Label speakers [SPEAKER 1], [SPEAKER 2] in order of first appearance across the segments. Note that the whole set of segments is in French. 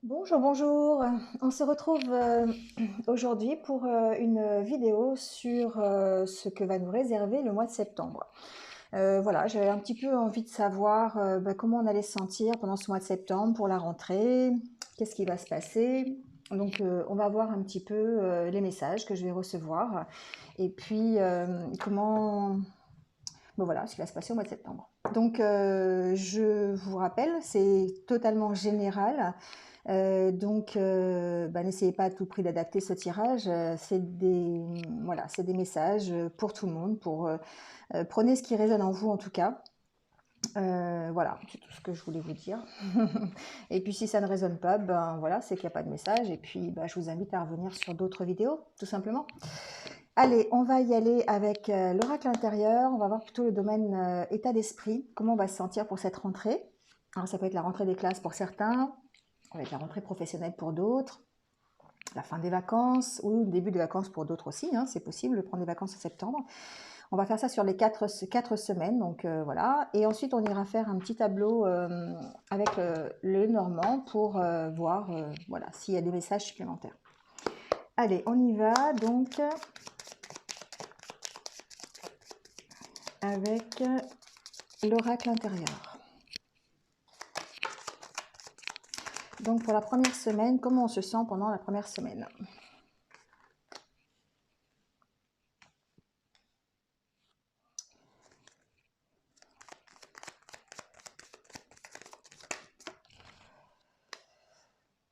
[SPEAKER 1] Bonjour, bonjour. On se retrouve aujourd'hui pour une vidéo sur ce que va nous réserver le mois de septembre. Voilà, j'avais un petit peu envie de savoir comment on allait se sentir pendant ce mois de septembre pour la rentrée, qu'est-ce qui va se passer. Donc on va voir un petit peu les messages que je vais recevoir et puis comment, bon, voilà, ce qui va se passer au mois de septembre. Donc je vous rappelle, c'est totalement général. N'essayez pas à tout prix d'adapter ce tirage. Voilà, c'est des messages pour tout le monde. Prenez ce qui résonne en vous en tout cas. Voilà, c'est tout ce que je voulais vous dire. Et puis si ça ne résonne pas, ben voilà, c'est qu'il n'y a pas de message. Et puis je vous invite à revenir sur d'autres vidéos, tout simplement. Allez, on va y aller avec l'oracle intérieur. On va voir plutôt le domaine état d'esprit. Comment on va se sentir pour cette rentrée. Alors ça peut être la rentrée des classes pour certains, avec la rentrée professionnelle pour d'autres, la fin des vacances ou le début des vacances pour d'autres aussi, hein, c'est possible de prendre des vacances en septembre. On va faire ça sur les 4 semaines, donc voilà. Et ensuite, on ira faire un petit tableau avec le normand pour voir voilà, s'il y a des messages supplémentaires. Allez, on y va donc avec l'oracle intérieur. Donc pour la première semaine, comment on se sent pendant la première semaine?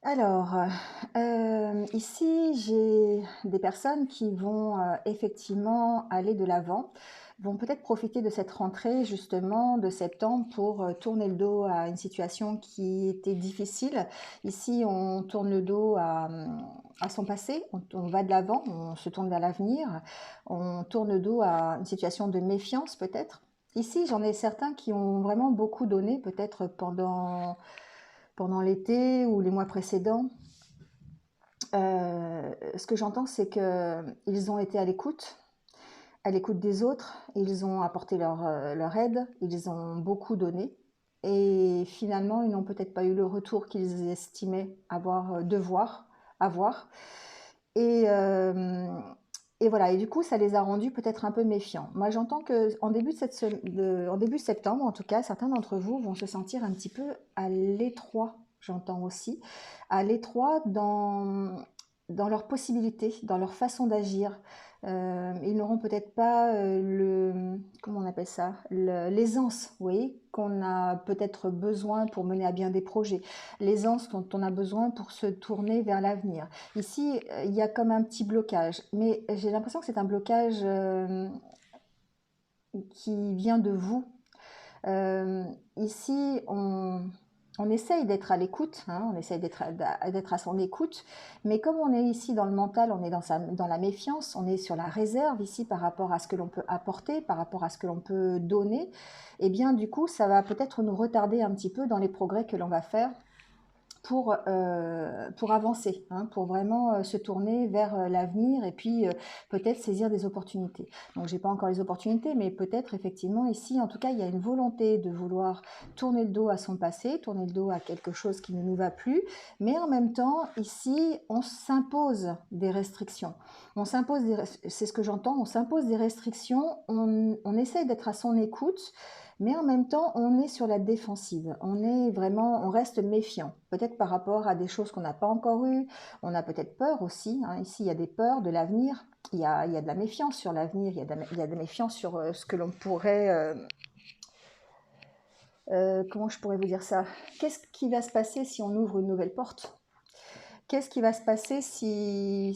[SPEAKER 1] Alors, ici, j'ai des personnes qui vont effectivement aller de l'avant, vont peut-être profiter de cette rentrée justement de septembre pour tourner le dos à une situation qui était difficile. Ici, on tourne le dos à son passé, on va de l'avant, on se tourne vers l'avenir, on tourne le dos à une situation de méfiance peut-être. Ici, j'en ai certains qui ont vraiment beaucoup donné, peut-être pendant l'été ou les mois précédents. Ce que j'entends, c'est qu'ils ont été à l'écoute des autres, ils ont apporté leur aide, ils ont beaucoup donné. Et finalement, ils n'ont peut-être pas eu le retour qu'ils estimaient devoir avoir. Et, euh, et voilà, et du coup, ça les a rendus peut-être un peu méfiants. Moi, j'entends qu'en en début septembre, en tout cas, certains d'entre vous vont se sentir un petit peu à l'étroit, j'entends aussi, à l'étroit dans leurs possibilités, dans leur façon d'agir. Ils n'auront peut-être pas comment on appelle ça, l'aisance, vous voyez, qu'on a peut-être besoin pour mener à bien des projets, l'aisance dont on a besoin pour se tourner vers l'avenir. Ici, il y a comme un petit blocage, mais j'ai l'impression que c'est un blocage qui vient de vous. Euh, Ici, on essaye d'être à l'écoute, hein, on essaye d'être à son écoute, mais comme on est ici dans le mental, on est dans la méfiance, on est sur la réserve ici par rapport à ce que l'on peut apporter, par rapport à ce que l'on peut donner, et bien du coup, ça va peut-être nous retarder un petit peu dans les progrès que l'on va faire pour avancer, hein, pour vraiment se tourner vers l'avenir et puis peut-être saisir des opportunités. Donc j'ai pas encore les opportunités, mais peut-être effectivement ici, en tout cas, il y a une volonté de vouloir tourner le dos à son passé, tourner le dos à quelque chose qui ne nous va plus, mais en même temps, ici, on s'impose des restrictions. C'est ce que j'entends, on s'impose des restrictions, on essaye d'être à son écoute, mais en même temps, on est sur la défensive. On reste méfiant. Peut-être par rapport à des choses qu'on n'a pas encore eues. On a peut-être peur aussi, hein. Ici, il y a des peurs de l'avenir. Il y a de la méfiance sur l'avenir. Il y a de la méfiance sur ce que l'on pourrait. Comment je pourrais vous dire ça? Qu'est-ce qui va se passer si on ouvre une nouvelle porte? Qu'est-ce qui va se passer si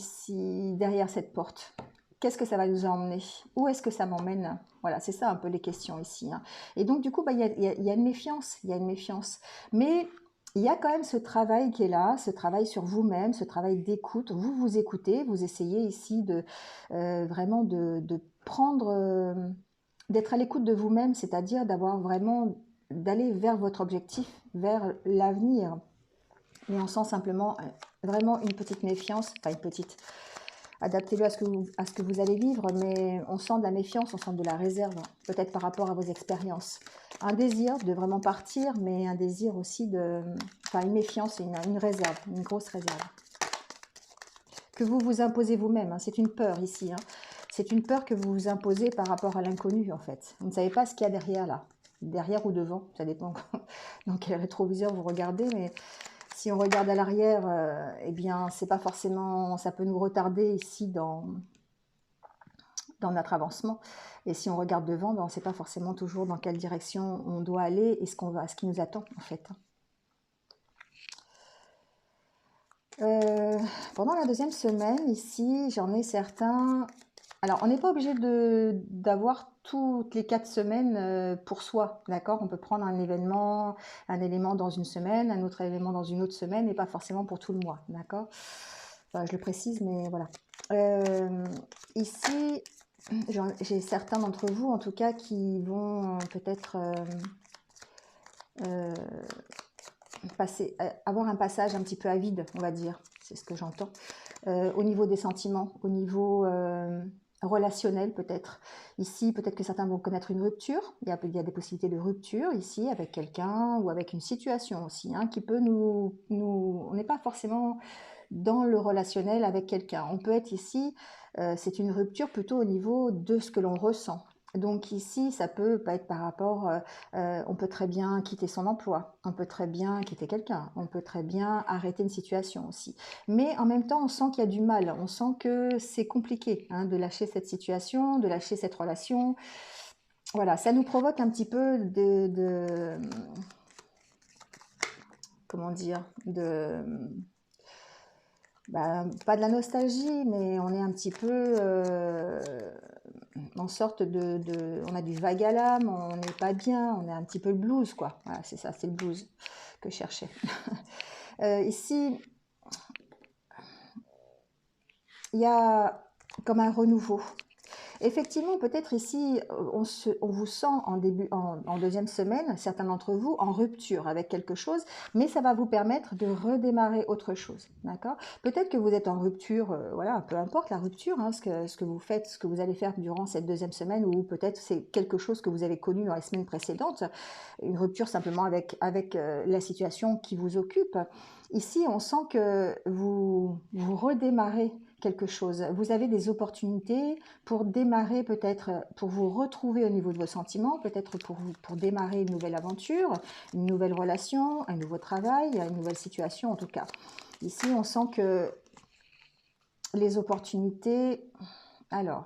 [SPEAKER 1] derrière cette porte? Qu'est-ce que ça va nous emmener? Où est-ce que ça m'emmène? Voilà, c'est ça un peu les questions ici, hein. Et donc, du coup, il y a une méfiance, il y a une méfiance. Mais il y a quand même ce travail qui est là, ce travail sur vous-même, ce travail d'écoute. Vous vous écoutez, vous essayez ici vraiment de prendre, d'être à l'écoute de vous-même, c'est-à-dire d'aller vers votre objectif, vers l'avenir. Mais on sent simplement vraiment une petite méfiance, enfin une petite, Adaptez-le à ce que vous allez vivre, mais on sent de la méfiance, on sent de la réserve, peut-être par rapport à vos expériences. Un désir de vraiment partir, mais un désir aussi de... Enfin, une méfiance et une réserve, une grosse réserve. Que vous vous imposez vous-même, hein, c'est une peur ici. Hein. C'est une peur que vous vous imposez par rapport à l'inconnu, en fait. Vous ne savez pas ce qu'il y a derrière, là. Derrière ou devant, ça dépend dans quel rétroviseur vous regardez, mais... Si on regarde à l'arrière, eh bien, c'est pas forcément, ça peut nous retarder ici dans notre avancement. Et si on regarde devant, ben, on ne sait pas forcément toujours dans quelle direction on doit aller et ce qui nous attend en fait. Pendant la deuxième semaine, ici, j'en ai certains... Alors, on n'est pas obligé d'avoir toutes les 4 semaines pour soi, d'accord? On peut prendre un élément dans une semaine, un autre élément dans une autre semaine, et pas forcément pour tout le mois, d'accord? Enfin, je le précise, mais voilà. Ici, j'ai certains d'entre vous, en tout cas, qui vont peut-être avoir un passage un petit peu à vide, on va dire, c'est ce que j'entends, au niveau des sentiments, au niveau relationnel peut-être. Ici, peut-être que certains vont connaître une rupture, il y a des possibilités de rupture ici avec quelqu'un ou avec une situation aussi, hein, qui peut on n'est pas forcément dans le relationnel avec quelqu'un. On peut être ici, c'est une rupture plutôt au niveau de ce que l'on ressent. Donc ici, ça peut pas être par rapport, on peut très bien quitter son emploi, on peut très bien quitter quelqu'un, on peut très bien arrêter une situation aussi. Mais en même temps, on sent qu'il y a du mal, on sent que c'est compliqué hein, de lâcher cette situation, de lâcher cette relation. Voilà, ça nous provoque un petit peu comment dire, pas de la nostalgie, mais on est un petit peu en sorte on a du vague à l'âme, on n'est pas bien, on est un petit peu le blues, quoi. Voilà, c'est ça, c'est le blues que je cherchais. Ici, il y a comme un renouveau. Effectivement, peut-être ici, on vous sent en deuxième semaine, certains d'entre vous, en rupture avec quelque chose, mais ça va vous permettre de redémarrer autre chose, d'accord? Peut-être que vous êtes en rupture, voilà, peu importe la rupture, hein, ce que vous faites, ce que vous allez faire durant cette deuxième semaine, ou peut-être c'est quelque chose que vous avez connu dans les semaines précédentes, une rupture simplement avec la situation qui vous occupe. Ici, on sent que vous redémarrez quelque chose. Vous avez des opportunités pour démarrer peut-être, pour vous retrouver au niveau de vos sentiments, peut-être pour démarrer une nouvelle aventure, une nouvelle relation, un nouveau travail, une nouvelle situation en tout cas. Ici, on sent que les opportunités... Alors,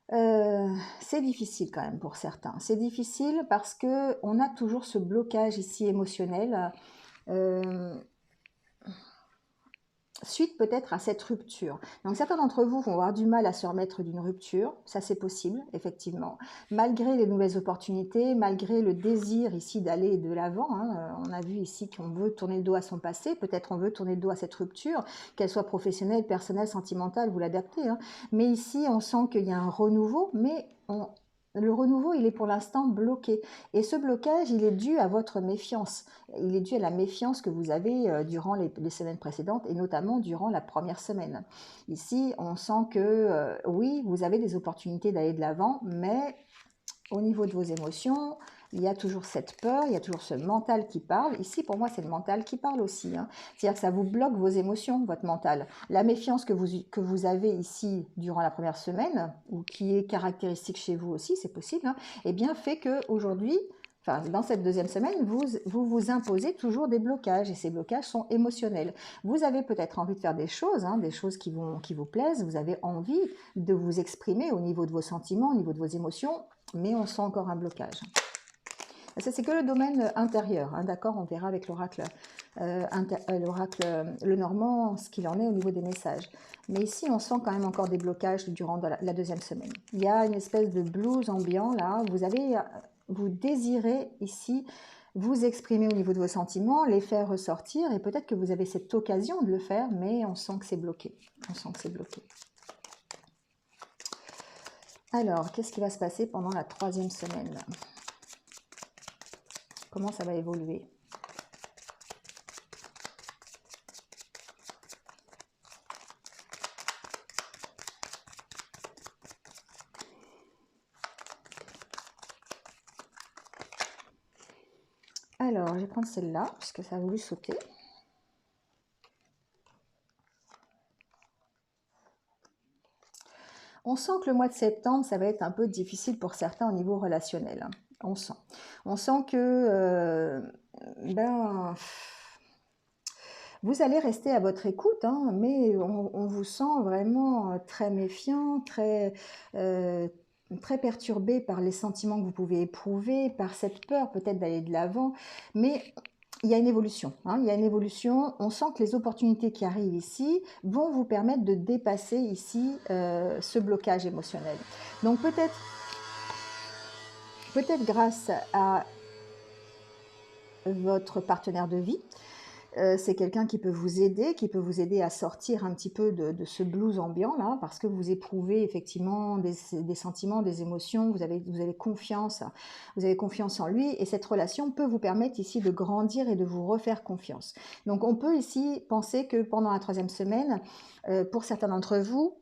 [SPEAKER 1] c'est difficile quand même pour certains. C'est difficile parce qu'on a toujours ce blocage ici émotionnel. Suite peut-être à cette rupture. Donc certains d'entre vous vont avoir du mal à se remettre d'une rupture, ça c'est possible, effectivement. Malgré les nouvelles opportunités, malgré le désir ici d'aller de l'avant, hein, on a vu ici qu'on veut tourner le dos à son passé, peut-être on veut tourner le dos à cette rupture, qu'elle soit professionnelle, personnelle, sentimentale, vous l'adaptez. Hein. Mais ici, on sent qu'il y a un renouveau, mais le renouveau, il est pour l'instant bloqué. Et ce blocage, il est dû à votre méfiance. Il est dû à la méfiance que vous avez durant les semaines précédentes et notamment durant la première semaine. Ici, on sent que oui, vous avez des opportunités d'aller de l'avant, mais au niveau de vos émotions, il y a toujours cette peur, il y a toujours ce mental qui parle. Ici, pour moi, c'est le mental qui parle aussi. Hein. C'est-à-dire que ça vous bloque vos émotions, votre mental. La méfiance que vous avez ici durant la première semaine, ou qui est caractéristique chez vous aussi, c'est possible, hein, eh bien, fait qu'aujourd'hui, enfin, dans cette deuxième semaine, vous imposez toujours des blocages, et ces blocages sont émotionnels. Vous avez peut-être envie de faire des choses, hein, des choses qui vous plaisent, vous avez envie de vous exprimer au niveau de vos sentiments, au niveau de vos émotions, mais on sent encore un blocage. Ça, c'est que le domaine intérieur, hein, d'accord? On verra avec l'oracle le Normand ce qu'il en est au niveau des messages. Mais ici, on sent quand même encore des blocages durant la deuxième semaine. Il y a une espèce de blues ambiant, là. Vous désirez ici vous exprimer au niveau de vos sentiments, les faire ressortir, et peut-être que vous avez cette occasion de le faire, mais on sent que c'est bloqué. On sent que c'est bloqué. Alors, qu'est-ce qui va se passer pendant la troisième semaine? Comment ça va évoluer? Alors, je vais prendre celle-là, puisque ça a voulu sauter. On sent que le mois de septembre, ça va être un peu difficile pour certains au niveau relationnel, hein. On sent. On sent que ben, vous allez rester à votre écoute, hein, mais on vous sent vraiment très méfiant, très perturbé par les sentiments que vous pouvez éprouver, par cette peur peut-être d'aller de l'avant. Mais il y a une évolution, hein, il y a une évolution. On sent que les opportunités qui arrivent ici vont vous permettre de dépasser ici ce blocage émotionnel. Donc peut-être grâce à votre partenaire de vie, c'est quelqu'un qui peut vous aider à sortir un petit peu de ce blues ambiant là, parce que vous éprouvez effectivement des sentiments, des émotions, vous avez confiance en lui, et cette relation peut vous permettre ici de grandir et de vous refaire confiance. Donc on peut ici penser que pendant la 3e semaine, pour certains d'entre vous,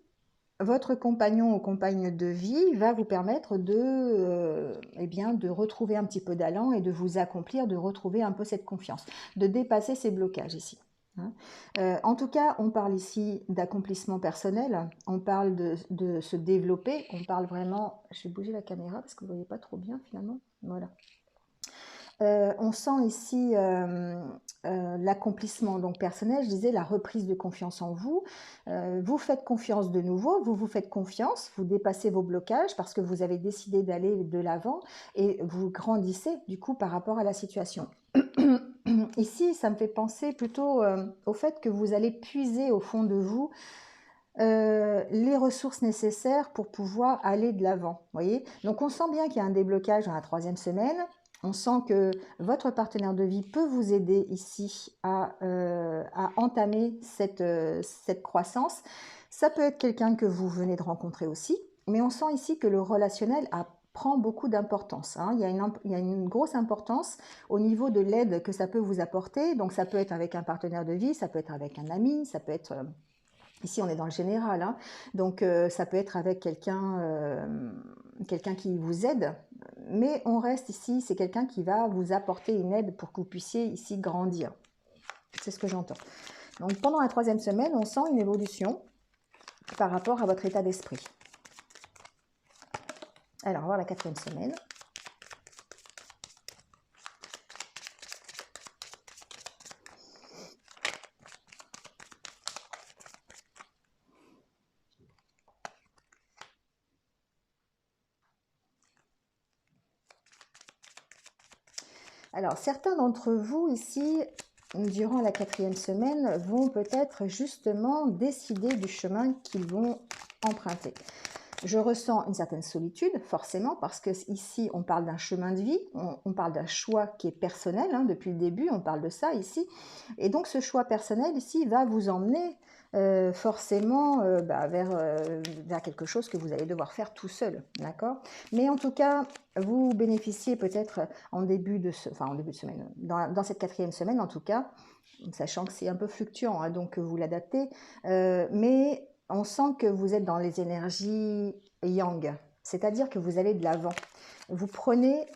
[SPEAKER 1] votre compagnon ou compagne de vie va vous permettre eh bien, de retrouver un petit peu d'allant et de vous accomplir, de retrouver un peu cette confiance, de dépasser ces blocages ici, hein. En tout cas, on parle ici d'accomplissement personnel, on parle de se développer, on parle vraiment... Je vais bouger la caméra parce que vous ne voyez pas trop bien finalement. Voilà. On sent ici l'accomplissement donc personnel, je disais la reprise de confiance en vous. Vous faites confiance de nouveau, vous vous faites confiance, vous dépassez vos blocages parce que vous avez décidé d'aller de l'avant et vous grandissez du coup par rapport à la situation. Ici, ça me fait penser plutôt au fait que vous allez puiser au fond de vous les ressources nécessaires pour pouvoir aller de l'avant. Voyez, donc on sent bien qu'il y a un déblocage dans la 3e semaine. On sent que votre partenaire de vie peut vous aider ici à entamer cette croissance. Ça peut être quelqu'un que vous venez de rencontrer aussi, mais on sent ici que le relationnel prend beaucoup d'importance, hein. Il y a une grosse importance au niveau de l'aide que ça peut vous apporter. Donc ça peut être avec un partenaire de vie, ça peut être avec un ami, ça peut être... Ici, on est dans le général, hein. Donc ça peut être avec quelqu'un qui vous aide, mais on reste ici, c'est quelqu'un qui va vous apporter une aide pour que vous puissiez ici grandir. C'est ce que j'entends. Donc pendant la 3e semaine, on sent une évolution par rapport à votre état d'esprit. Alors, on va voir la 4e semaine. Alors, certains d'entre vous ici, durant la 4e semaine, vont peut-être justement décider du chemin qu'ils vont emprunter. Je ressens une certaine solitude, forcément, parce que ici, on parle d'un chemin de vie, on parle d'un choix qui est personnel, hein, depuis le début, on parle de ça ici. Et donc, ce choix personnel ici va vous emmener forcément vers quelque chose que vous allez devoir faire tout seul, d'accord? Mais en tout cas, vous bénéficiez peut-être en début de semaine, dans cette 4e semaine en tout cas, sachant que c'est un peu fluctuant, hein, donc vous l'adaptez, mais on sent que vous êtes dans les énergies yang, c'est-à-dire que vous allez de l'avant. Vous prenez,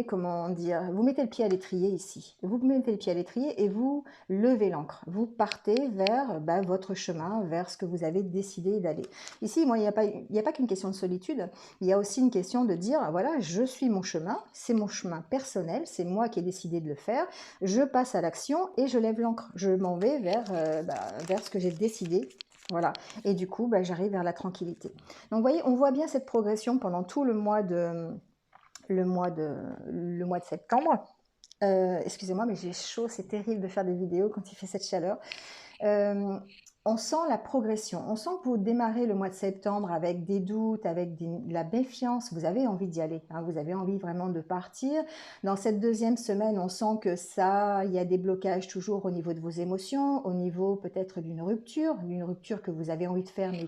[SPEAKER 1] comment dire, vous mettez le pied à l'étrier ici. Vous mettez le pied à l'étrier et vous levez l'ancre. Vous partez vers votre chemin, vers ce que vous avez décidé d'aller. Ici, moi, il n'y a pas qu'une question de solitude. Il y a aussi une question de dire, voilà, je suis mon chemin, c'est mon chemin personnel, c'est moi qui ai décidé de le faire. Je passe à l'action et je lève l'ancre. Je m'en vais vers ce que j'ai décidé. Voilà, et du coup, j'arrive vers la tranquillité. Donc, vous voyez, on voit bien cette progression pendant tout le mois de septembre. Excusez-moi, mais j'ai chaud, c'est terrible de faire des vidéos quand il fait cette chaleur. On sent la progression, on sent que vous démarrez le mois de septembre avec des doutes, avec de la méfiance, vous avez envie d'y aller, hein, vous avez envie vraiment de partir. Dans cette 2e semaine, on sent que il y a des blocages toujours au niveau de vos émotions, au niveau peut-être d'une rupture que vous avez envie de faire mais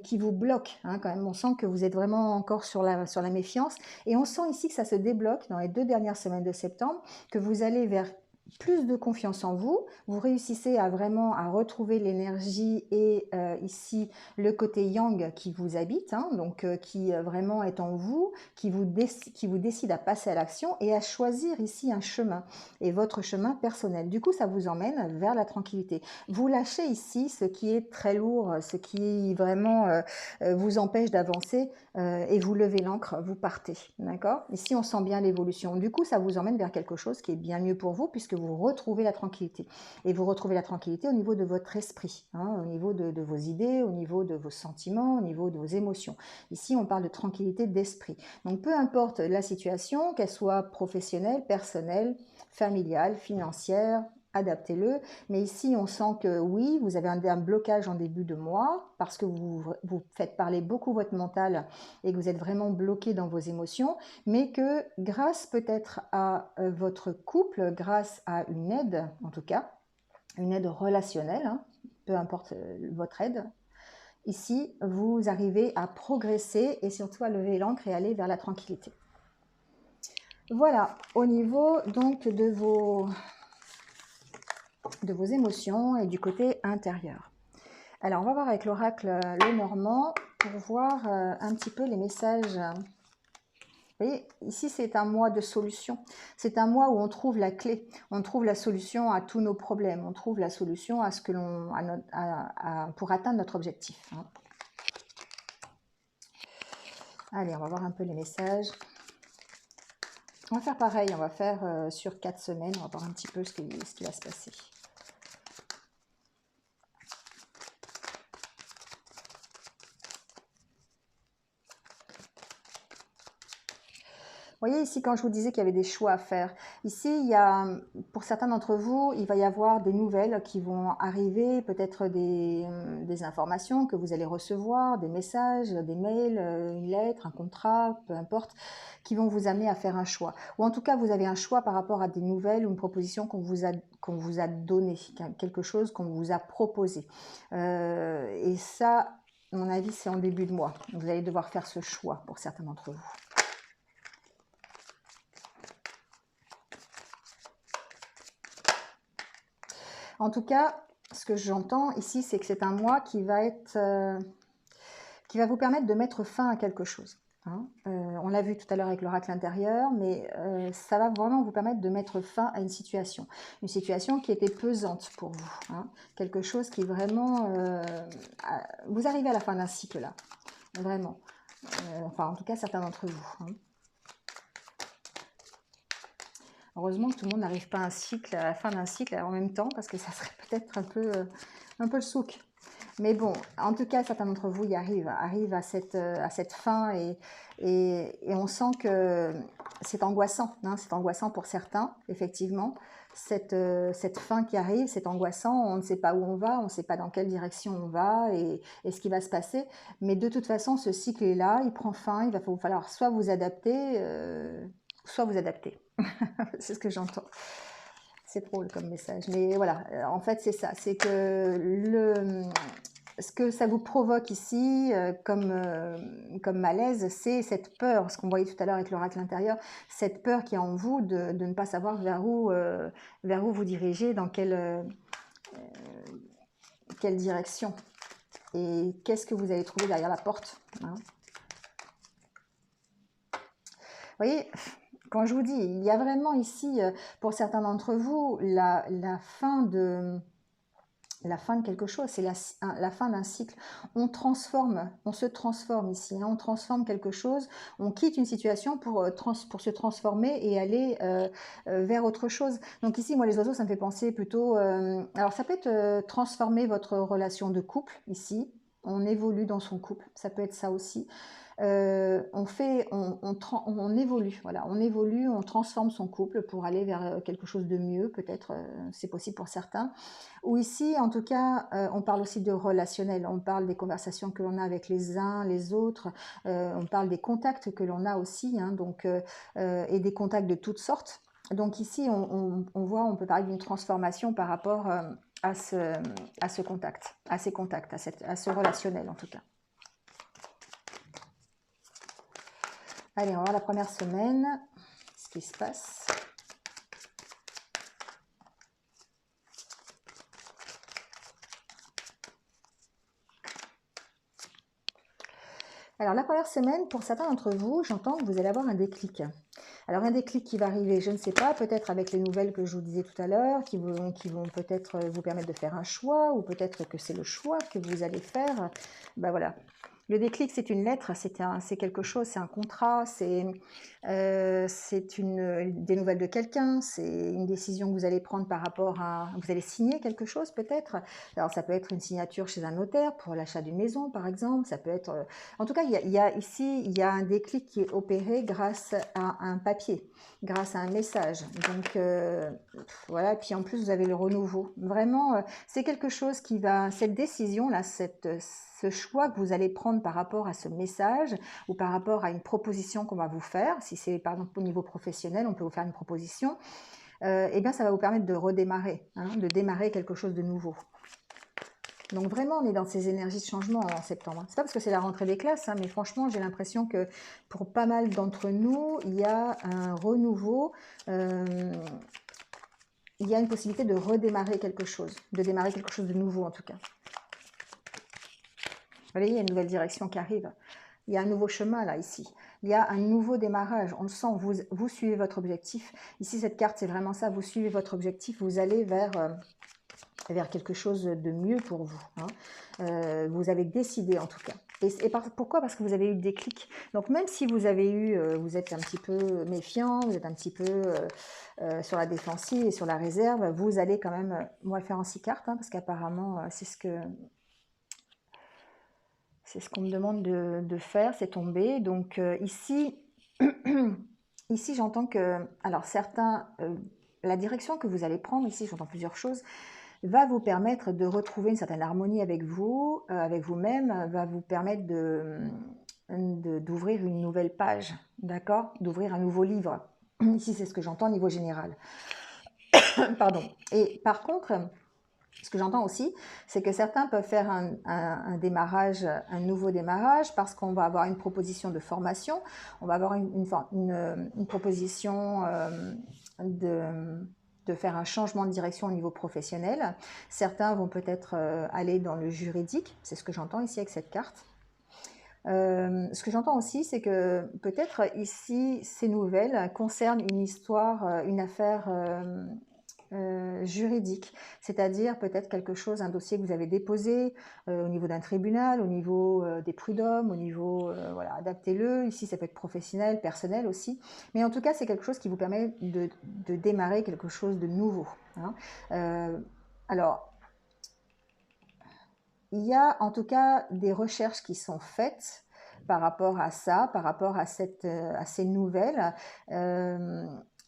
[SPEAKER 1] qui vous bloque, hein, quand même. On sent que vous êtes vraiment encore sur la méfiance, et on sent ici que ça se débloque dans les 2 dernières semaines de septembre, que vous allez vers plus de confiance en vous, vous réussissez à vraiment à retrouver l'énergie et ici le côté yang qui vous habite, hein, donc qui vraiment est en vous, qui vous décide à passer à l'action et à choisir ici un chemin et votre chemin personnel. Du coup, ça vous emmène vers la tranquillité. Vous lâchez ici ce qui est très lourd, ce qui vraiment vous empêche d'avancer et vous levez l'ancre, vous partez, d'accord? Ici, on sent bien l'évolution. Du coup, ça vous emmène vers quelque chose qui est bien mieux pour vous puisque vous retrouvez la tranquillité. Et vous retrouvez la tranquillité au niveau de votre esprit, hein, au niveau de vos idées, au niveau de vos sentiments, au niveau de vos émotions. Ici, on parle de tranquillité d'esprit. Donc, peu importe la situation, qu'elle soit professionnelle, personnelle, familiale, financière, adaptez-le. Mais ici, on sent que oui, vous avez un blocage en début de mois parce que vous faites parler beaucoup votre mental et que vous êtes vraiment bloqué dans vos émotions, mais que grâce peut-être à votre couple, grâce à une aide, en tout cas, une aide relationnelle, hein, peu importe votre aide, ici, vous arrivez à progresser et surtout à lever l'ancre et aller vers la tranquillité. Voilà, au niveau donc de vos émotions et du côté intérieur. Alors, on va voir avec l'oracle Lenormand pour voir un petit peu les messages. Vous voyez, ici, c'est un mois de solution. C'est un mois où on trouve la clé, on trouve la solution à tous nos problèmes, on trouve la solution à ce que l'on, pour atteindre notre objectif. Hein. Allez, on va voir un peu les messages. On va faire pareil, on va faire sur 4 semaines, on va voir un petit peu ce qui va se passer. Vous voyez ici, quand je vous disais qu'il y avait des choix à faire, ici, il y a, pour certains d'entre vous, il va y avoir des nouvelles qui vont arriver, peut-être des informations que vous allez recevoir, des messages, des mails, une lettre, un contrat, peu importe, qui vont vous amener à faire un choix. Ou en tout cas, vous avez un choix par rapport à des nouvelles ou une proposition qu'on vous a donnée, quelque chose qu'on vous a proposé. Et ça, à mon avis, c'est en début de mois. Vous allez devoir faire ce choix pour certains d'entre vous. En tout cas, ce que j'entends ici, c'est que c'est un mois qui va vous permettre de mettre fin à quelque chose. Hein. On l'a vu tout à l'heure avec l'oracle intérieur, mais ça va vraiment vous permettre de mettre fin à une situation qui était pesante pour vous. Hein. Quelque chose qui vraiment... vous arrivez à la fin d'un cycle là, vraiment. Enfin, en tout cas, certains d'entre vous. Hein. Heureusement que tout le monde n'arrive pas à la fin d'un cycle en même temps, parce que ça serait peut-être un peu le souk. Mais bon, en tout cas, certains d'entre vous y arrivent à cette fin et on sent que c'est angoissant. Hein, c'est angoissant pour certains, effectivement. Cette fin qui arrive, c'est angoissant. On ne sait pas où on va, on ne sait pas dans quelle direction on va et ce qui va se passer. Mais de toute façon, ce cycle est là, il prend fin. Il va vous falloir soit vous adapter, soit vous adapter. C'est ce que j'entends. C'est drôle comme message. Mais voilà, en fait, c'est ça. C'est que ce que ça vous provoque ici comme malaise, c'est cette peur, ce qu'on voyait tout à l'heure avec l'oracle intérieur, cette peur qui est en vous de ne pas savoir vers où vous dirigez, dans quelle direction. Et qu'est-ce que vous allez trouver derrière la porte, hein. Vous voyez, quand je vous dis, il y a vraiment ici, pour certains d'entre vous, la fin de quelque chose, c'est la fin d'un cycle. On se transforme ici, hein, on transforme quelque chose, on quitte une situation pour se transformer et aller vers autre chose. Donc ici, moi, les oiseaux, ça me fait penser plutôt... alors, ça peut être transformer votre relation de couple, ici. On évolue dans son couple, ça peut être ça aussi. On évolue, voilà, on transforme son couple pour aller vers quelque chose de mieux, peut-être, c'est possible pour certains. Ou ici, en tout cas, on parle aussi de relationnel, on parle des conversations que l'on a avec les uns, les autres, on parle des contacts que l'on a aussi, hein, donc, et des contacts de toutes sortes. Donc ici, on peut parler d'une transformation par rapport à ce contact, à ces contacts, à ce relationnel en tout cas. Allez, on va voir la première semaine, ce qui se passe. Alors, la première semaine, pour certains d'entre vous, j'entends que vous allez avoir un déclic. Alors, un déclic qui va arriver, je ne sais pas, peut-être avec les nouvelles que je vous disais tout à l'heure, qui vont peut-être vous permettre de faire un choix, ou peut-être que c'est le choix que vous allez faire. Ben voilà. Le déclic, c'est une lettre, c'est quelque chose, c'est un contrat, des nouvelles de quelqu'un, c'est une décision que vous allez prendre par rapport à... Vous allez signer quelque chose peut-être. Alors ça peut être une signature chez un notaire pour l'achat d'une maison par exemple, ça peut être... En tout cas, ici, il y a un déclic qui est opéré grâce à un papier, grâce à un message. Donc voilà, et puis en plus vous avez le renouveau. Vraiment, c'est quelque chose qui va... Cette décision-là, ce choix que vous allez prendre par rapport à ce message ou par rapport à une proposition qu'on va vous faire, si c'est par exemple au niveau professionnel, on peut vous faire une proposition, eh bien ça va vous permettre de redémarrer, hein, de démarrer quelque chose de nouveau. Donc vraiment, on est dans ces énergies de changement en septembre. C'est pas parce que c'est la rentrée des classes, hein, mais franchement, j'ai l'impression que pour pas mal d'entre nous, il y a un renouveau, il y a une possibilité de redémarrer quelque chose, de démarrer quelque chose de nouveau en tout cas. Vous voyez, il y a une nouvelle direction qui arrive. Il y a un nouveau chemin là, ici. Il y a un nouveau démarrage. On le sent, vous suivez votre objectif. Ici, cette carte, c'est vraiment ça. Vous suivez votre objectif. Vous allez vers quelque chose de mieux pour vous. Hein. Vous avez décidé en tout cas. Pourquoi? Parce que vous avez eu le déclic. Donc même si vous avez eu, vous êtes un petit peu méfiant, vous êtes un petit peu sur la défensive et sur la réserve, vous allez quand même, on va le faire en 6 cartes, hein, parce qu'apparemment c'est ce qu'on me demande de faire, c'est tomber. Donc ici, ici j'entends que, alors certains, la direction que vous allez prendre, ici j'entends plusieurs choses, va vous permettre de retrouver une certaine harmonie avec vous, avec vous-même, va vous permettre d'ouvrir une nouvelle page, d'accord? D'ouvrir un nouveau livre. Ici, c'est ce que j'entends au niveau général. Pardon. Et par contre, ce que j'entends aussi, c'est que certains peuvent faire un démarrage, un nouveau démarrage, parce qu'on va avoir une proposition de formation, on va avoir une proposition de faire un changement de direction au niveau professionnel. Certains vont peut-être aller dans le juridique, c'est ce que j'entends ici avec cette carte. Ce que j'entends aussi, c'est que peut-être ici, ces nouvelles concernent une histoire, une affaire juridique, c'est-à-dire peut-être quelque chose, un dossier que vous avez déposé au niveau d'un tribunal, au niveau des prud'hommes, au niveau, voilà, adaptez-le, ici ça peut être professionnel, personnel aussi, mais en tout cas c'est quelque chose qui vous permet de démarrer quelque chose de nouveau. Hein. Alors, il y a en tout cas des recherches qui sont faites par rapport à ça, par rapport à ces nouvelles.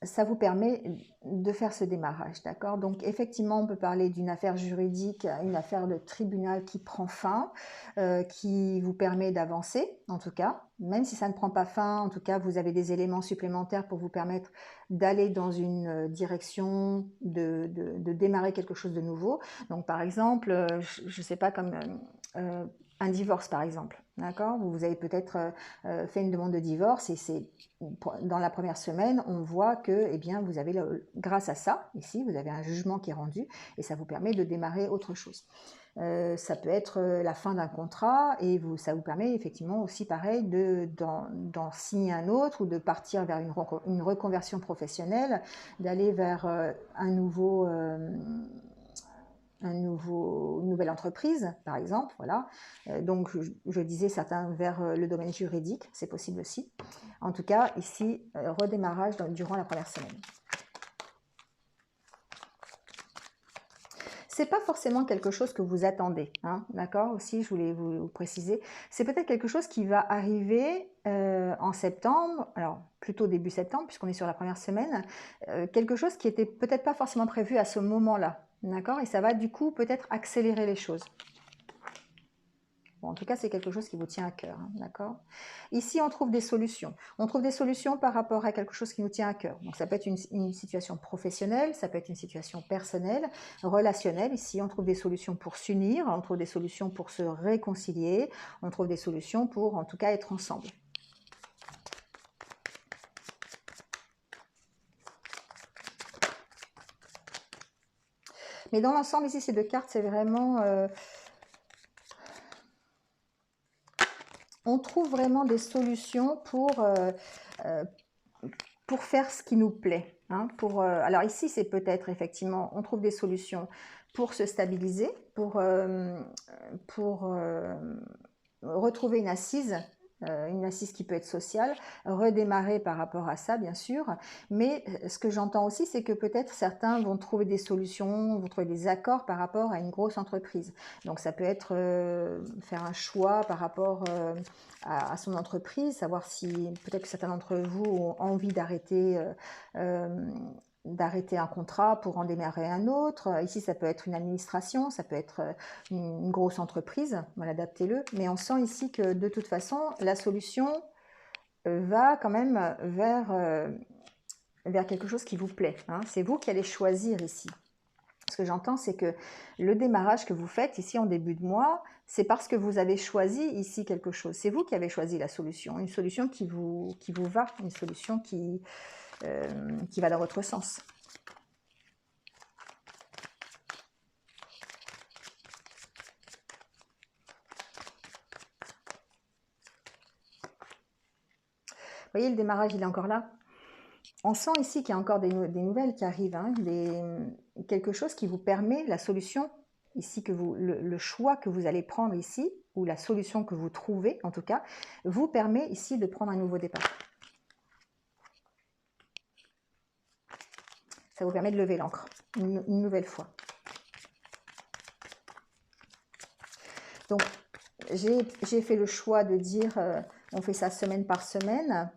[SPEAKER 1] Ça vous permet de faire ce démarrage, d'accord? Donc effectivement, on peut parler d'une affaire juridique, une affaire de tribunal qui prend fin, qui vous permet d'avancer, en tout cas. Même si ça ne prend pas fin, en tout cas, vous avez des éléments supplémentaires pour vous permettre d'aller dans une direction, de démarrer quelque chose de nouveau. Donc par exemple, je ne sais pas, comme un divorce par exemple, d'accord? Vous avez peut-être fait une demande de divorce et dans la première semaine, on voit que, eh bien, vous avez, grâce à ça, ici, vous avez un jugement qui est rendu et ça vous permet de démarrer autre chose. Ça peut être la fin d'un contrat et ça vous permet effectivement aussi pareil d'en signer un autre ou de partir vers une reconversion professionnelle, d'aller vers une nouvelle entreprise, par exemple, voilà. Donc, je disais certains vers le domaine juridique, c'est possible aussi. En tout cas, ici, redémarrage durant la première semaine. C'est pas forcément quelque chose que vous attendez, hein, d'accord? Aussi, je voulais vous préciser, c'est peut-être quelque chose qui va arriver en septembre, alors plutôt début septembre, puisqu'on est sur la première semaine, quelque chose qui était peut-être pas forcément prévu à ce moment-là, d'accord? Et ça va du coup peut-être accélérer les choses. Bon, en tout cas, c'est quelque chose qui vous tient à cœur, hein, d'accord? Ici, on trouve des solutions. On trouve des solutions par rapport à quelque chose qui nous tient à cœur. Donc, ça peut être une situation professionnelle, ça peut être une situation personnelle, relationnelle. Ici, on trouve des solutions pour s'unir, on trouve des solutions pour se réconcilier, on trouve des solutions pour, en tout cas, être ensemble. Mais dans l'ensemble, ici, ces deux cartes, c'est vraiment... on trouve vraiment des solutions pour faire ce qui nous plaît. Hein, alors ici, c'est peut-être effectivement, on trouve des solutions pour se stabiliser, pour retrouver une assise qui peut être sociale, redémarrer par rapport à ça, bien sûr. Mais ce que j'entends aussi, c'est que peut-être certains vont trouver des solutions, vont trouver des accords par rapport à une grosse entreprise. Donc ça peut être faire un choix par rapport à son entreprise, savoir si peut-être que certains d'entre vous ont envie d'arrêter un contrat pour en démarrer un autre. Ici, ça peut être une administration, ça peut être une grosse entreprise, voilà, adaptez-le. Mais on sent ici que de toute façon, la solution va quand même vers quelque chose qui vous plaît. Hein. C'est vous qui allez choisir ici. Ce que j'entends, c'est que le démarrage que vous faites ici en début de mois, c'est parce que vous avez choisi ici quelque chose. C'est vous qui avez choisi la solution, une solution qui vous va, une solution qui va dans votre sens. Vous voyez, le démarrage, il est encore là. On sent ici qu'il y a encore des nouvelles qui arrivent, hein, quelque chose qui vous permet, la solution, ici, le choix que vous allez prendre ici, ou la solution que vous trouvez, en tout cas, vous permet ici de prendre un nouveau départ. Ça vous permet de lever l'ancre, une nouvelle fois. Donc, j'ai fait le choix de dire, on fait ça semaine par semaine.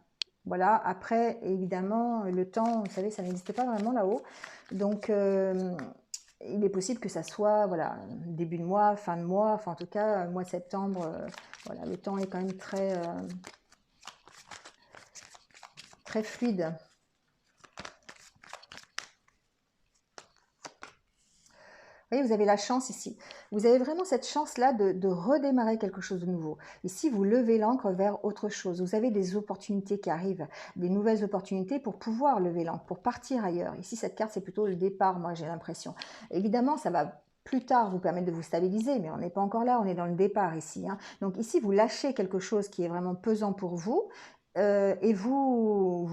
[SPEAKER 1] Voilà, après, évidemment, le temps, vous savez, ça n'existe pas vraiment là-haut. Donc, il est possible que ça soit, voilà, début de mois, fin de mois, enfin en tout cas, mois de septembre, voilà, le temps est quand même très fluide. Vous voyez, vous avez la chance ici. Vous avez vraiment cette chance-là de redémarrer quelque chose de nouveau. Ici, vous levez l'ancre vers autre chose. Vous avez des opportunités qui arrivent, des nouvelles opportunités pour pouvoir lever l'ancre, pour partir ailleurs. Ici, cette carte, c'est plutôt le départ, moi, j'ai l'impression. Évidemment, ça va plus tard vous permettre de vous stabiliser, mais on n'est pas encore là, on est dans le départ ici. Hein. Donc ici, vous lâchez quelque chose qui est vraiment pesant pour vous et vous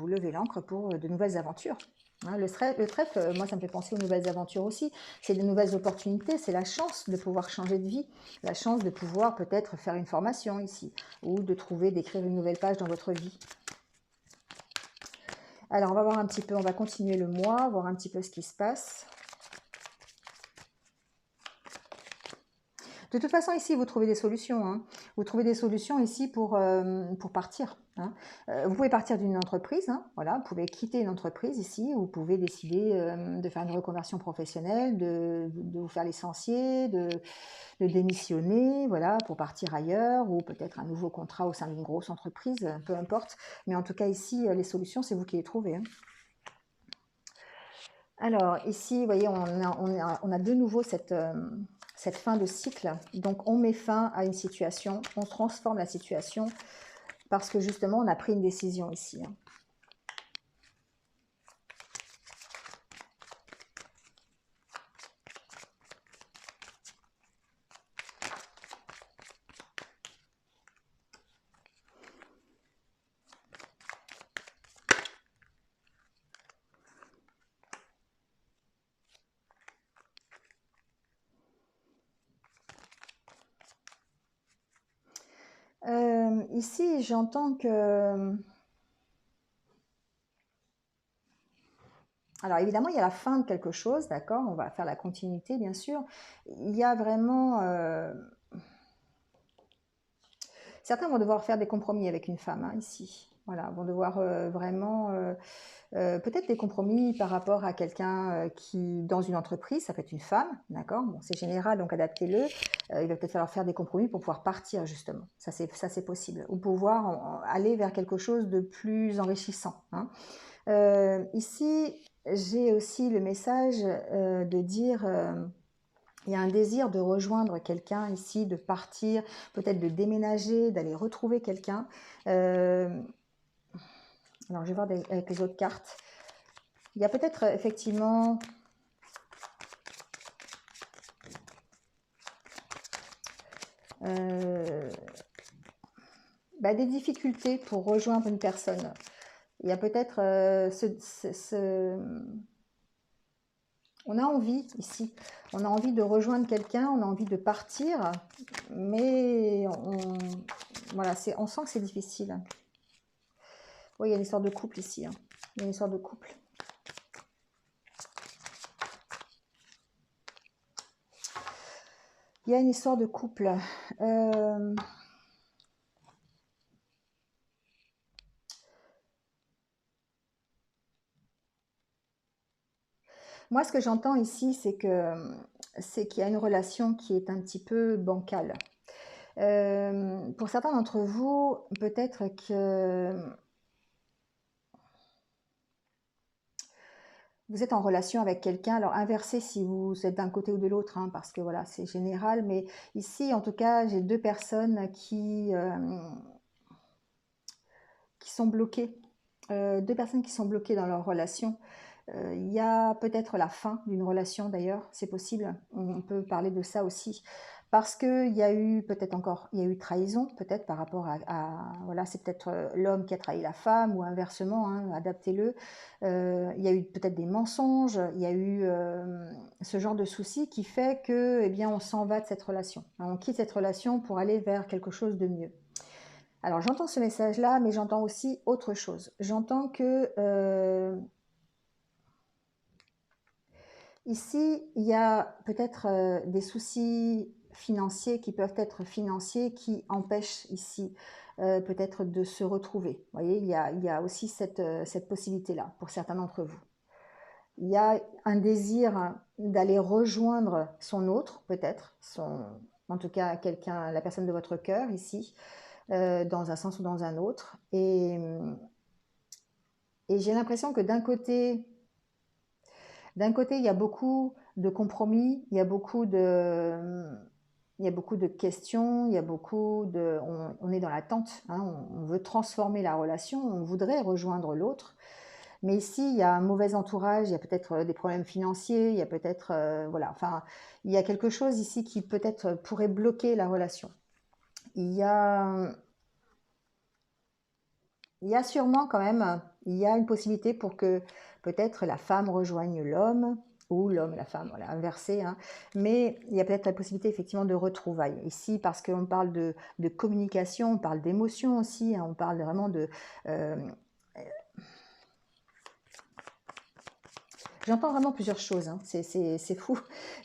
[SPEAKER 1] levez l'ancre pour de nouvelles aventures. Hein, le trèfle, moi, ça me fait penser aux nouvelles aventures aussi. C'est de nouvelles opportunités, c'est la chance de pouvoir changer de vie, la chance de pouvoir peut-être faire une formation ici, ou de trouver, d'écrire une nouvelle page dans votre vie. Alors, on va voir un petit peu, on va continuer le mois, voir un petit peu ce qui se passe. De toute façon, ici, vous trouvez des solutions. Hein. Vous trouvez des solutions ici pour partir. Hein. Vous pouvez partir d'une entreprise. Hein. Voilà, vous pouvez quitter une entreprise ici. Vous pouvez décider de faire une reconversion professionnelle, de vous faire licencier, de démissionner, voilà, pour partir ailleurs, ou peut-être un nouveau contrat au sein d'une grosse entreprise, peu importe. Mais en tout cas, ici, les solutions, c'est vous qui les trouvez. Hein. Alors, ici, vous voyez, on a de nouveau cette fin de cycle. Donc, on met fin à une situation, on transforme la situation parce que justement, on a pris une décision ici. Hein. Ici, j'entends que... Alors évidemment, il y a la fin de quelque chose, d'accord? On va faire la continuité, bien sûr. Il y a vraiment... Certains vont devoir faire des compromis avec une femme, hein, ici. Voilà, vont devoir vraiment... peut-être des compromis par rapport à quelqu'un qui, dans une entreprise, ça peut être une femme, d'accord? Bon, c'est général, donc adaptez-le. Il va peut-être falloir faire des compromis pour pouvoir partir, justement. Ça, c'est possible. Ou pouvoir aller vers quelque chose de plus enrichissant. Hein. Ici, j'ai aussi le message de dire... il y a un désir de rejoindre quelqu'un ici, de partir, peut-être de déménager, d'aller retrouver quelqu'un. Alors, je vais voir avec les autres cartes. Il y a peut-être effectivement... bah, des difficultés pour rejoindre une personne. Il y a peut-être on a envie ici, on a envie de rejoindre quelqu'un, on a envie de partir, mais voilà, on sent que c'est difficile. Oui, il y a une histoire de couple ici, hein. Il y a une histoire de couple. Il y a une histoire de couple. Moi, ce que j'entends ici, c'est qu'il y a une relation qui est un petit peu bancale. Pour certains d'entre vous, peut-être que vous êtes en relation avec quelqu'un. Alors, inversez si vous êtes d'un côté ou de l'autre, hein, parce que voilà, c'est général. Mais ici, en tout cas, j'ai deux personnes qui sont bloquées. Deux personnes qui sont bloquées dans leur relation. Il y a peut-être la fin d'une relation d'ailleurs, c'est possible, on peut parler de ça aussi, parce qu'il y a eu peut-être encore, il y a eu trahison peut-être par rapport voilà, c'est peut-être l'homme qui a trahi la femme ou inversement, hein, adaptez-le. Il y a eu peut-être des mensonges, il y a eu ce genre de souci qui fait que, eh bien, on s'en va de cette relation, on quitte cette relation pour aller vers quelque chose de mieux. Alors j'entends ce message-là, mais j'entends aussi autre chose. J'entends que ici, il y a peut-être des soucis financiers qui peuvent être financiers qui empêchent ici peut-être de se retrouver. Vous voyez, il y a aussi cette possibilité-là pour certains d'entre vous. Il y a un désir d'aller rejoindre son autre, peut-être, en tout cas quelqu'un, la personne de votre cœur ici, dans un sens ou dans un autre. Et j'ai l'impression que d'un côté, il y a beaucoup de compromis, il y a beaucoup de questions, il y a beaucoup de, on est dans l'attente, hein, on veut transformer la relation, on voudrait rejoindre l'autre, mais ici il y a un mauvais entourage, il y a peut-être des problèmes financiers, il y a peut-être, voilà, enfin, il y a quelque chose ici qui peut-être pourrait bloquer la relation. Il y a sûrement quand même, il y a une possibilité pour que peut-être la femme rejoigne l'homme, ou l'homme, la femme, voilà, inversé, hein. Mais il y a peut-être la possibilité effectivement de retrouvailles. Ici, parce qu'on parle de communication, on parle d'émotion aussi, hein, on parle vraiment de... J'entends vraiment plusieurs choses, hein. C'est fou.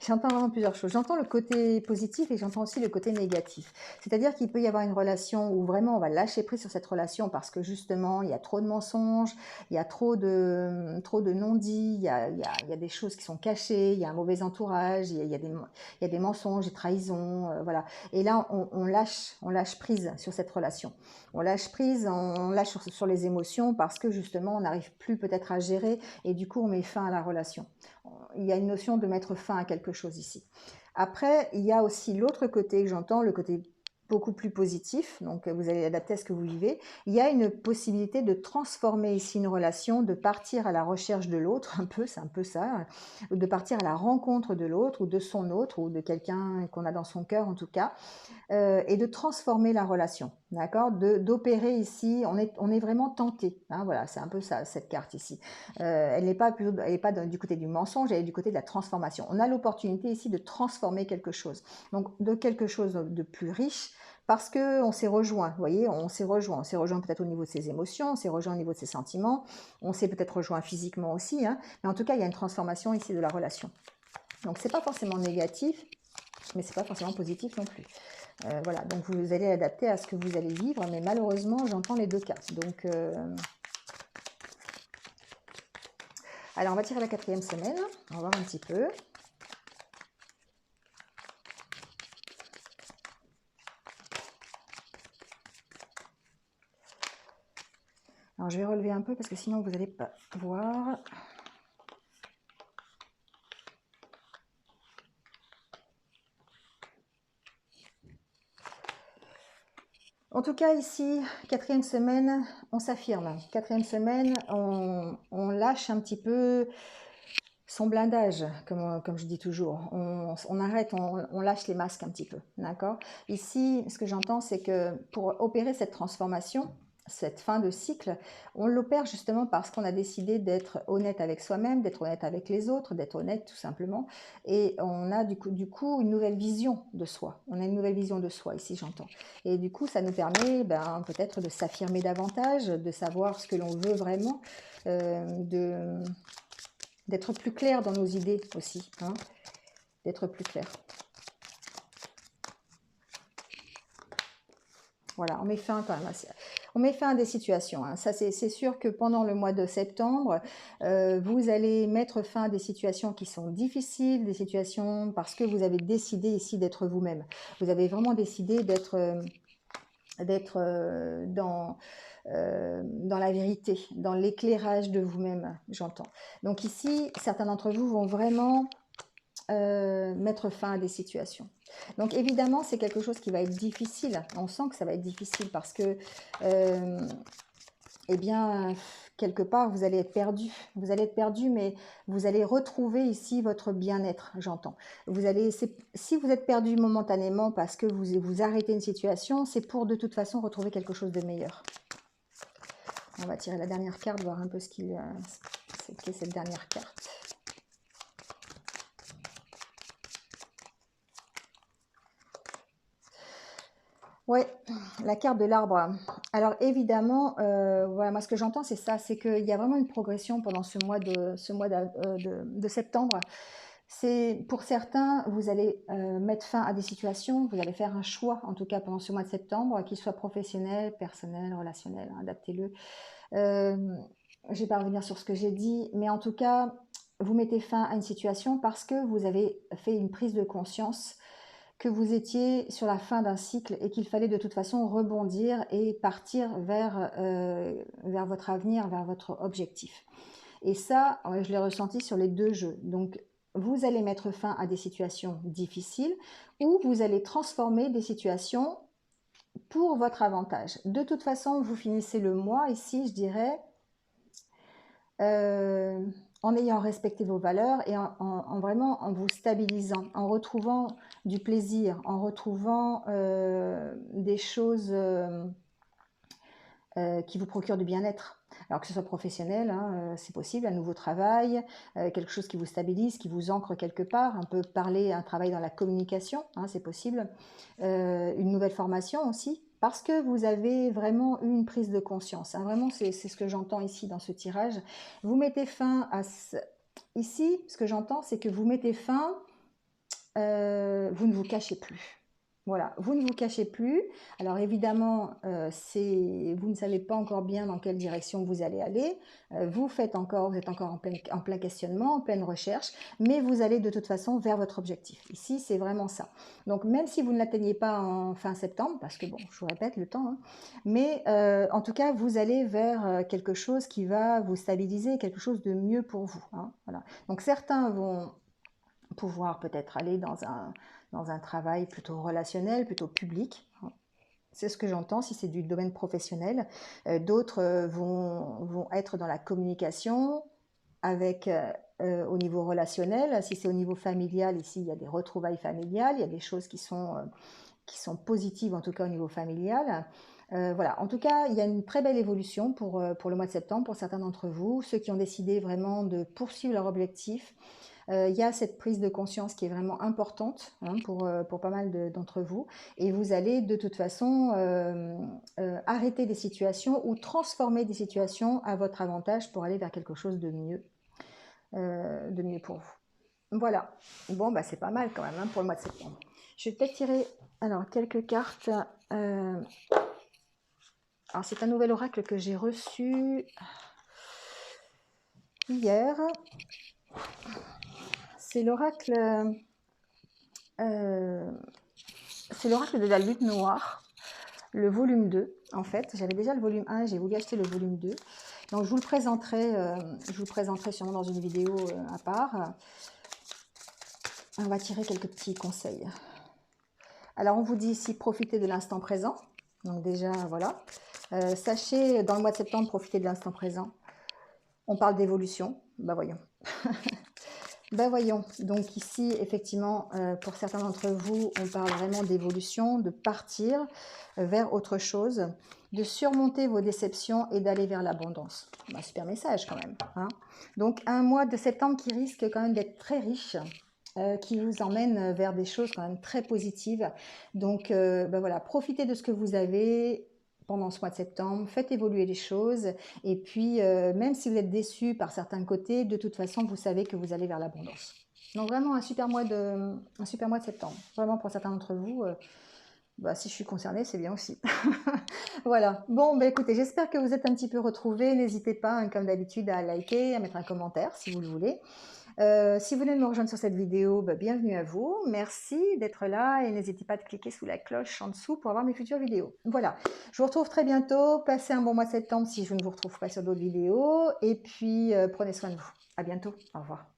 [SPEAKER 1] J'entends vraiment plusieurs choses. J'entends le côté positif et j'entends aussi le côté négatif. C'est-à-dire qu'il peut y avoir une relation où vraiment on va lâcher prise sur cette relation parce que justement il y a trop de mensonges, il y a trop de non-dits, il y a des choses qui sont cachées, il y a un mauvais entourage, il y a des mensonges, des trahisons, voilà. Et là on lâche prise sur cette relation. On lâche prise, on lâche sur les émotions parce que justement on n'arrive plus peut-être à gérer et du coup on met fin à la relation. Il y a une notion de mettre fin à quelque chose ici. Après, il y a aussi l'autre côté que j'entends, le côté beaucoup plus positif, donc vous allez l'adapter à ce que vous vivez. Il y a une possibilité de transformer ici une relation, de partir à la recherche de l'autre, c'est un peu ça, de partir à la rencontre de l'autre ou de son autre ou de quelqu'un qu'on a dans son cœur en tout cas, et de transformer la relation, d'accord, d'opérer ici, on est vraiment tenté, hein, voilà, c'est un peu ça, cette carte ici. Elle n'est pas du côté du mensonge, elle est du côté de la transformation. On a l'opportunité ici de transformer quelque chose, donc de quelque chose de plus riche, parce qu'on s'est rejoint, vous voyez, on s'est rejoint peut-être au niveau de ses émotions, on s'est rejoint au niveau de ses sentiments, on s'est peut-être rejoint physiquement aussi, hein, mais en tout cas, il y a une transformation ici de la relation. Donc, c'est pas forcément négatif, mais c'est pas forcément positif non plus. Voilà, donc vous allez l'adapter à ce que vous allez vivre, mais malheureusement, j'entends les deux cas. Donc, alors, on va tirer la 4e semaine, on va voir un petit peu. Alors, je vais relever un peu parce que sinon, vous n'allez pas voir. En tout cas, ici, 4e semaine, on s'affirme. 4e semaine, on lâche un petit peu son blindage, comme je dis toujours. On arrête, on lâche les masques un petit peu, d'accord? Ici, ce que j'entends, c'est que pour opérer cette transformation, cette fin de cycle, on l'opère justement parce qu'on a décidé d'être honnête avec soi-même, d'être honnête avec les autres, d'être honnête tout simplement. Et on a du coup une nouvelle vision de soi. On a une nouvelle vision de soi ici, j'entends. Et du coup, ça nous permet peut-être de s'affirmer davantage, de savoir ce que l'on veut vraiment, d'être plus clair dans nos idées aussi, hein, d'être plus clair. Voilà, on met fin quand même on met fin à des situations. Hein. Ça, c'est sûr que pendant le mois de septembre, vous allez mettre fin à des situations qui sont difficiles, des situations parce que vous avez décidé ici d'être vous-même. Vous avez vraiment décidé d'être dans la vérité, dans l'éclairage de vous-même, j'entends. Donc ici, certains d'entre vous vont vraiment mettre fin à des situations. Donc évidemment, c'est quelque chose qui va être difficile. On sent que ça va être difficile parce que, eh bien, quelque part, vous allez être perdu. Vous allez être perdu, mais vous allez retrouver ici votre bien-être, j'entends. Si vous êtes perdu momentanément parce que vous arrêtez une situation, c'est pour de toute façon retrouver quelque chose de meilleur. On va tirer la dernière carte, voir un peu ce qu'est cette dernière carte. Ouais, la carte de l'arbre. Alors évidemment, voilà, moi ce que j'entends c'est ça, c'est qu'il y a vraiment une progression pendant ce mois de septembre. C'est pour certains, vous allez mettre fin à des situations, vous allez faire un choix, en tout cas pendant ce mois de septembre, qu'il soit professionnel, personnel, relationnel, hein, adaptez-le. Je ne vais pas revenir sur ce que j'ai dit, mais en tout cas, vous mettez fin à une situation parce que vous avez fait une prise de conscience que vous étiez sur la fin d'un cycle et qu'il fallait de toute façon rebondir et partir vers votre avenir, vers votre objectif. Et ça, je l'ai ressenti sur les deux jeux. Donc, vous allez mettre fin à des situations difficiles ou vous allez transformer des situations pour votre avantage. De toute façon, vous finissez le mois ici, je dirais, en ayant respecté vos valeurs et vraiment en vous stabilisant, en retrouvant du plaisir, en retrouvant des choses qui vous procurent du bien-être. Alors que ce soit professionnel, hein, c'est possible, un nouveau travail, quelque chose qui vous stabilise, qui vous ancre quelque part, un peu parler, un travail dans la communication, hein, c'est possible, une nouvelle formation aussi, parce que vous avez vraiment eu une prise de conscience. Hein, vraiment, c'est ce que j'entends ici dans ce tirage. Vous mettez fin à... Ici, ce que j'entends, c'est que vous mettez fin, vous ne vous cachez plus. Voilà, vous ne vous cachez plus. Alors évidemment, vous ne savez pas encore bien dans quelle direction vous allez aller. Vous êtes encore en plein questionnement, en pleine recherche, mais vous allez de toute façon vers votre objectif. Ici, c'est vraiment ça. Donc même si vous ne l'atteignez pas en fin septembre, parce que bon, je vous répète le temps, hein, mais en tout cas, vous allez vers quelque chose qui va vous stabiliser, quelque chose de mieux pour vous. Hein, voilà. Donc certains vont pouvoir peut-être aller dans un travail plutôt relationnel, plutôt public. C'est ce que j'entends si c'est du domaine professionnel. D'autres vont être dans la communication avec au niveau relationnel. Si c'est au niveau familial, ici il y a des retrouvailles familiales, il y a des choses qui sont positives en tout cas au niveau familial. Voilà, en tout cas, il y a une très belle évolution pour le mois de septembre pour certains d'entre vous, ceux qui ont décidé vraiment de poursuivre leur objectif. Il y a cette prise de conscience qui est vraiment importante, hein, pour pas mal d'entre vous. Et vous allez de toute façon arrêter des situations ou transformer des situations à votre avantage pour aller vers quelque chose de mieux pour vous. Voilà. Bon, bah, c'est pas mal quand même, hein, pour le mois de septembre. Je vais peut-être tirer alors, quelques cartes. Alors, c'est un nouvel oracle que j'ai reçu hier. C'est l'oracle de la lune noire, le volume 2 en fait. J'avais déjà le volume 1 et j'ai voulu acheter le volume 2. Donc je vous le présenterai sûrement dans une vidéo à part. On va tirer quelques petits conseils. Alors on vous dit ici profitez de l'instant présent. Donc déjà voilà. Sachez dans le mois de septembre profiter de l'instant présent. On parle d'évolution. Bah voyons. Ben voyons, donc ici, effectivement, pour certains d'entre vous, on parle vraiment d'évolution, de partir vers autre chose, de surmonter vos déceptions et d'aller vers l'abondance. Ben, super message quand même, hein. Donc un mois de septembre qui risque quand même d'être très riche, qui vous emmène vers des choses quand même très positives. Donc ben voilà, profitez de ce que vous avez pendant ce mois de septembre, faites évoluer les choses, et puis même si vous êtes déçu par certains côtés, de toute façon, vous savez que vous allez vers l'abondance. Donc vraiment un super mois de septembre. Vraiment pour certains d'entre vous, bah, si je suis concernée, c'est bien aussi. Voilà. Bon, bah, écoutez, j'espère que vous êtes un petit peu retrouvés. N'hésitez pas, hein, comme d'habitude, à liker, à mettre un commentaire si vous le voulez. Si vous venez de me rejoindre sur cette vidéo, bah, bienvenue à vous. Merci d'être là et n'hésitez pas à cliquer sous la cloche en dessous pour avoir mes futures vidéos. Voilà, je vous retrouve très bientôt. Passez un bon mois de septembre si je ne vous retrouve pas sur d'autres vidéos. Et puis, prenez soin de vous. À bientôt. Au revoir.